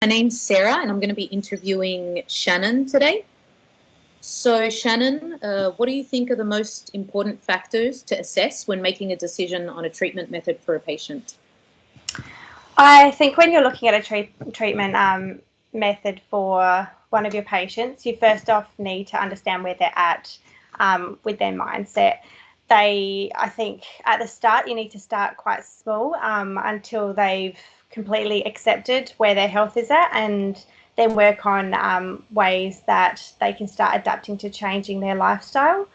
My name's Sarah, and I'm going to be interviewing Shannon today. So, Shannon, what do you think are the most important factors to assess when making a decision on a treatment method for a patient? I think when you're looking at a treatment method for one of your patients, you first off need to understand where they're at with their mindset. I think at the start, you need to start quite small until they've completely accepted where their health is at, and then work on ways that they can start adapting to changing their lifestyle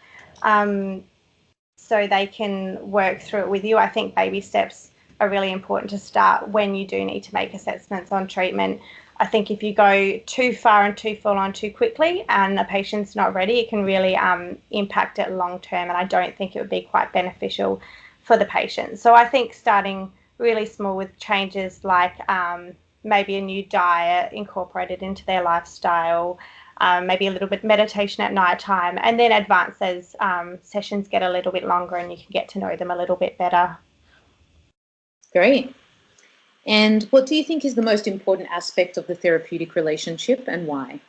so they can work through it with you. I think baby steps are really important to start when you do need to make assessments on treatment. I think if you go too far and too full on too quickly and a patient's not ready, it can really impact it long term, and I don't think it would be quite beneficial for the patient. So I think starting really small with changes like maybe a new diet incorporated into their lifestyle, maybe a little bit meditation at night time, and then advance as sessions get a little bit longer and you can get to know them a little bit better. Great. And what do you think is the most important aspect of the therapeutic relationship, and why?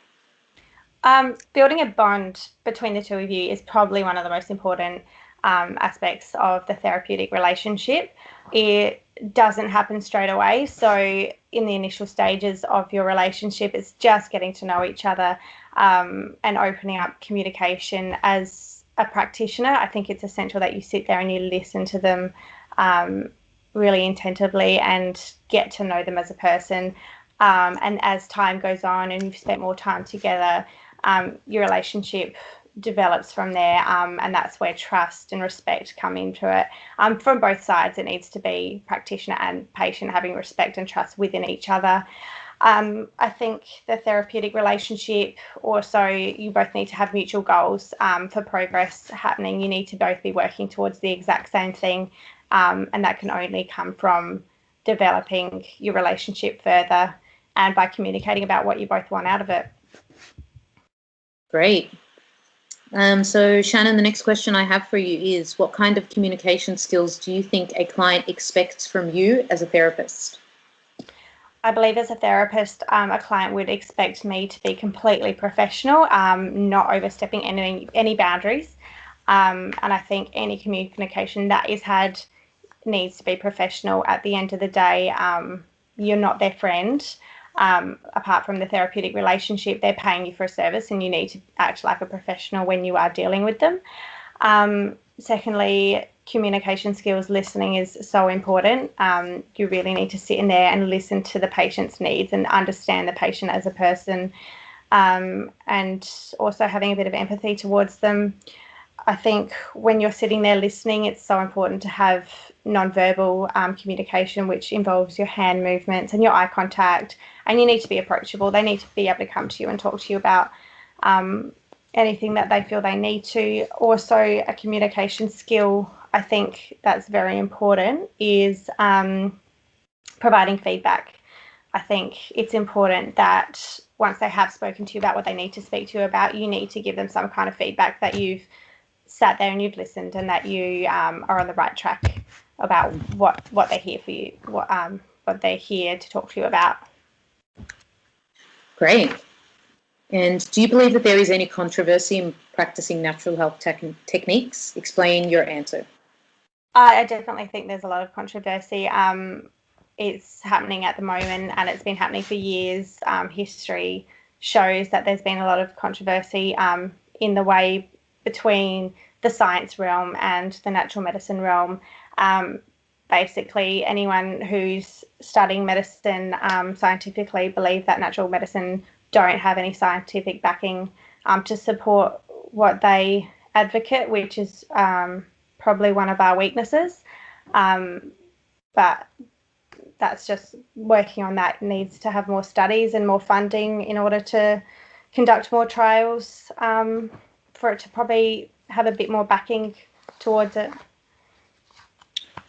Building a bond between the two of you is probably one of the most important aspects of the therapeutic relationship. It doesn't happen straight away. So in the initial stages of your relationship, it's just getting to know each other and opening up communication. As a practitioner, I think it's essential that you sit there and you listen to them really attentively and get to know them as a person. And as time goes on and you've spent more time together, your relationship develops from there, and that's where trust and respect come into it. From both sides, it needs to be practitioner and patient having respect and trust within each other. I think the therapeutic relationship also, you both need to have mutual goals for progress happening. You need to both be working towards the exact same thing, and that can only come from developing your relationship further and by communicating about what you both want out of it. Great. So, Shannon, the next question I have for you is, what kind of communication skills do you think a client expects from you as a therapist? I believe as a therapist, a client would expect me to be completely professional, not overstepping any boundaries. And I think any communication that is had needs to be professional. At the end of the day, you're not their friend. Apart from the therapeutic relationship, they're paying you for a service and you need to act like a professional when you are dealing with them. Secondly, communication skills, listening is so important. You really need to sit in there and listen to the patient's needs and understand the patient as a person, and also having a bit of empathy towards them. I think when you're sitting there listening, it's so important to have non-verbal communication, which involves your hand movements and your eye contact, and you need to be approachable. They need to be able to come to you and talk to you about anything that they feel they need to. Also, a communication skill, I think that's very important, is providing feedback. I think it's important that once they have spoken to you about what they need to speak to you about, you need to give them some kind of feedback that you've sat there and you've listened and that you are on the right track about what they're here for you, what they're here to talk to you about. Great. And do you believe that there is any controversy in practicing natural health techniques? Explain your answer. I definitely think there's a lot of controversy. It's happening at the moment and it's been happening for years. History shows that there's been a lot of controversy in the way between the science realm and the natural medicine realm. Basically, anyone who's studying medicine scientifically believe that natural medicine don't have any scientific backing to support what they advocate, which is probably one of our weaknesses. But that's just working on that. It needs to have more studies and more funding in order to conduct more trials for it to probably have a bit more backing towards it.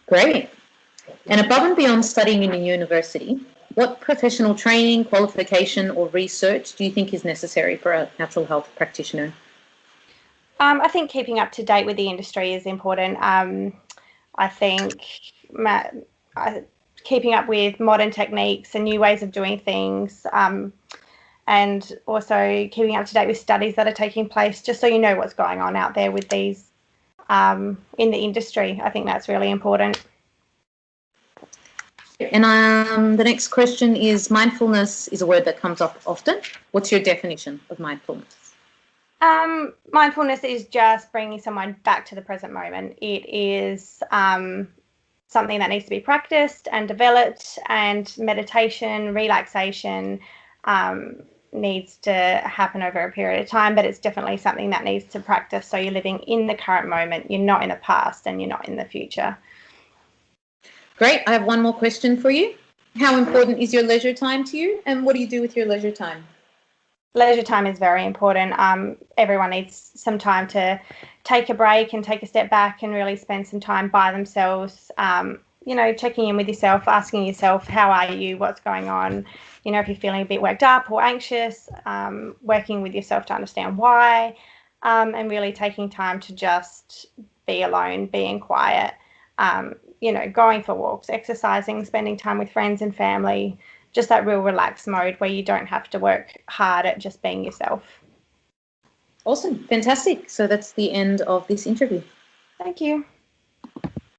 Great. And above and beyond studying in a university, what professional training, qualification or research do you think is necessary for a natural health practitioner? I think keeping up to date with the industry is important. I think keeping up with modern techniques and new ways of doing things, and also keeping up to date with studies that are taking place, just so you know what's going on out there with these in the industry. I think that's really important. And the next question is, mindfulness is a word that comes up often. What's your definition of mindfulness? Mindfulness is just bringing someone back to the present moment. It is something that needs to be practiced and developed, and meditation, relaxation needs to happen over a period of time, but it's definitely something that needs to practice so you're living in the current moment, you're not in the past and you're not in the future. Great. I have one more question for you. How important is your leisure time to you, and what do you do with your leisure time? Leisure time is very important. Everyone needs some time to take a break and take a step back and really spend some time by themselves, checking in with yourself, asking yourself, how are you, what's going on, if you're feeling a bit worked up or anxious, working with yourself to understand why, and really taking time to just be alone, being quiet, going for walks, exercising, spending time with friends and family, just that real relaxed mode where you don't have to work hard at just being yourself. Awesome. Fantastic. So that's the end of this interview. Thank you.